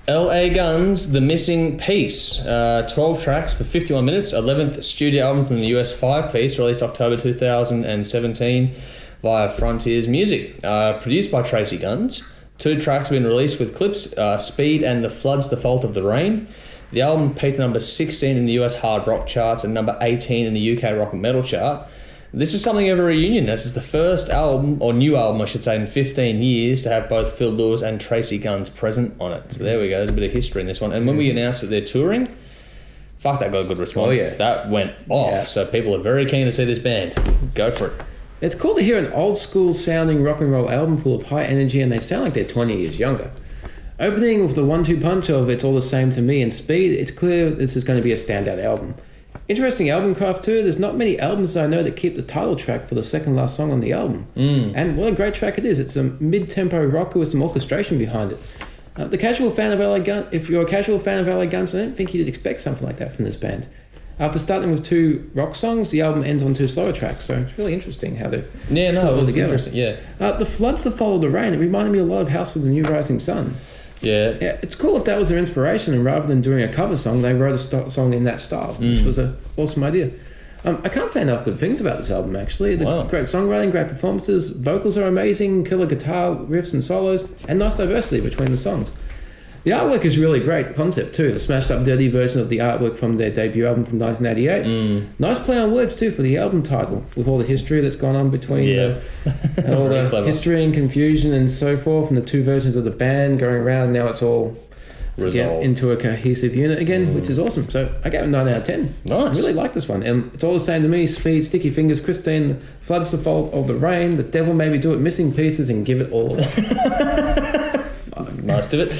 LA Guns, The Missing Piece. 12 tracks for 51 minutes. 11th studio album from the US 5-piece, released October 2017 via Frontiers Music. Produced by Tracy Guns. 2 tracks have been released with clips, Speed and The Flood's the Fault of the Rain. The album peaked at number 16 in the US hard rock charts and number 18 in the UK rock and metal chart. This is something of a reunion. This is the first album, or new album I should say, in 15 years to have both Phil Lewis and Tracy Guns present on it. So there we go, there's a bit of history in this one. And when we announced that they're touring, fuck, that got a good response. Oh, yeah. That went off. Yeah. So people are very keen to see this band. Go for it. It's cool to hear an old school sounding rock and roll album full of high energy, and they sound like they're 20 years younger. Opening with the 1-2 punch of It's All the Same to Me and Speed, it's clear this is going to be a standout album. Interesting album craft too. There's not many albums I know that keep the title track for the second last song on the album. And what a great track it is. It's a mid-tempo rocker with some orchestration behind it. The casual fan of LA Guns, if you're a casual fan of LA Guns, I don't think you'd expect something like that from this band. After starting with 2 rock songs, the album ends on 2 slower tracks, so it's really interesting how they've put it all together. Interesting, yeah. The Flood's the Fault of the Rain, it reminded me a lot of House of the New Rising Sun. Yeah, it's cool if that was their inspiration, and rather than doing a cover song, they wrote a song in that style, which was an awesome idea. I can't say enough good things about this album, actually. Great songwriting, great performances, vocals are amazing, killer guitar riffs and solos, and nice diversity between the songs. The artwork is really great concept too, the smashed up dirty version of the artwork from their debut album from 1988. Nice play on words too for the album title, with all the history that's gone on between all the history and confusion and so forth, and the 2 versions of the band going around, and now it's all get into a cohesive unit again, which is awesome. So I gave it a 9 out of 10. Nice. I really like this one. And It's All the Same to Me, Speed, Sticky Fingers, Christine, Flood's the Fault of the Rain, The Devil Made Me Do It, Missing Pieces, and Give It All. Most of it.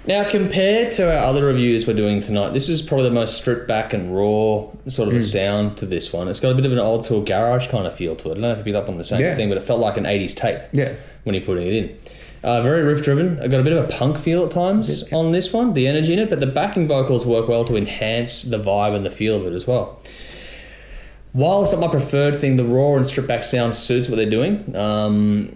Now, compared to our other reviews we're doing tonight, this is probably the most stripped back and raw sort of a sound to this one. It's got a bit of an old school garage kind of feel to it. I don't know if you picked up on the same thing, but it felt like an 80s tape when you're putting it in. Very riff driven. I got a bit of a punk feel at times on this one, the energy in it, but the backing vocals work well to enhance the vibe and the feel of it as well. While it's not my preferred thing, the raw and stripped back sound suits what they're doing.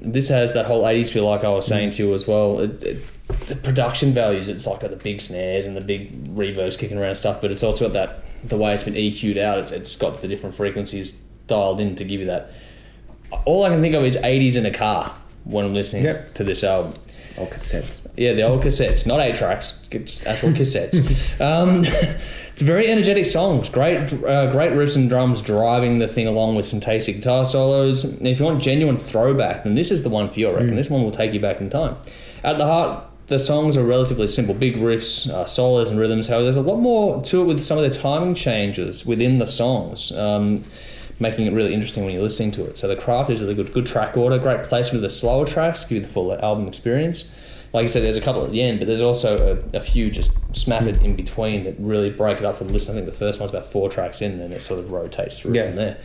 This has that whole 80s feel, like I was saying to you as well. The production values, it's like got the big snares and the big reverbs kicking around and stuff, but it's also got the way it's been EQ'd out, it's got the different frequencies dialed in to give you that. All I can think of is 80s in a car when I'm listening to this album. Old cassettes. Yeah, the old cassettes, not 8 tracks, it's actual cassettes. It's very energetic songs, great riffs and drums driving the thing along with some tasty guitar solos. And if you want genuine throwback, then this is the one for you, I reckon. This one will take you back in time. At the heart, the songs are relatively simple, big riffs, solos and rhythms. However, there's a lot more to it with some of the timing changes within the songs, making it really interesting when you're listening to it. So the craft is really good track order, great placement of the slower tracks, give you the full album experience. Like you said, there's a couple at the end, but there's also a few just smattered in between that really break it up for the listen. I think the first one's about 4 tracks in, and then it sort of rotates through from there.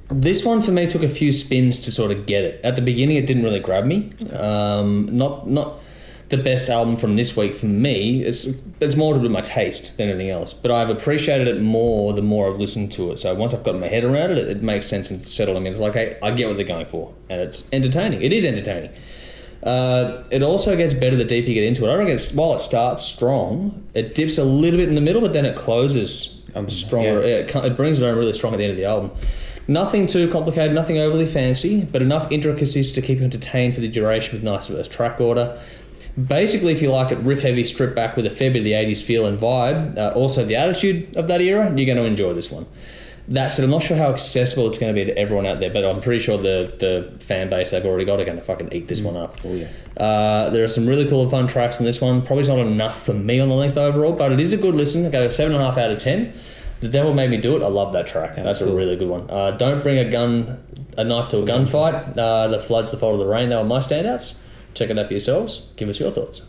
This one for me took a few spins to sort of get it. At the beginning, it didn't really grab me. Not the best album from this week for me. It's more to do with my taste than anything else. But I've appreciated it more the more I've listened to it. So once I've got my head around it, it makes sense and settling in. It's like, hey, I get what they're going for. And it's entertaining. It is entertaining. It also gets better the deeper you get into it. I reckon while it starts strong, it dips a little bit in the middle, but then it closes stronger. It brings it on really strong at the end of the album. Nothing too complicated, nothing overly fancy, but enough intricacies to keep you entertained for the duration with nice diverse track order. Basically, if you like it riff heavy, stripped back with a fair bit of the 80s feel and vibe, also the attitude of that era, you're going to enjoy this one. That said, I'm not sure how accessible it's going to be to everyone out there, but I'm pretty sure the fan base they've already got are going to fucking eat this one up. Oh, yeah. There are some really cool and fun tracks in this one. Probably not enough for me on the length overall, but it is a good listen. I got a 7.5 out of 10. The Devil Made Me Do It. I love that track. That's cool. A really good one. Don't bring a knife to a gunfight. The Flood's the Fault of the Rain. They were my standouts. Check it out for yourselves. Give us your thoughts.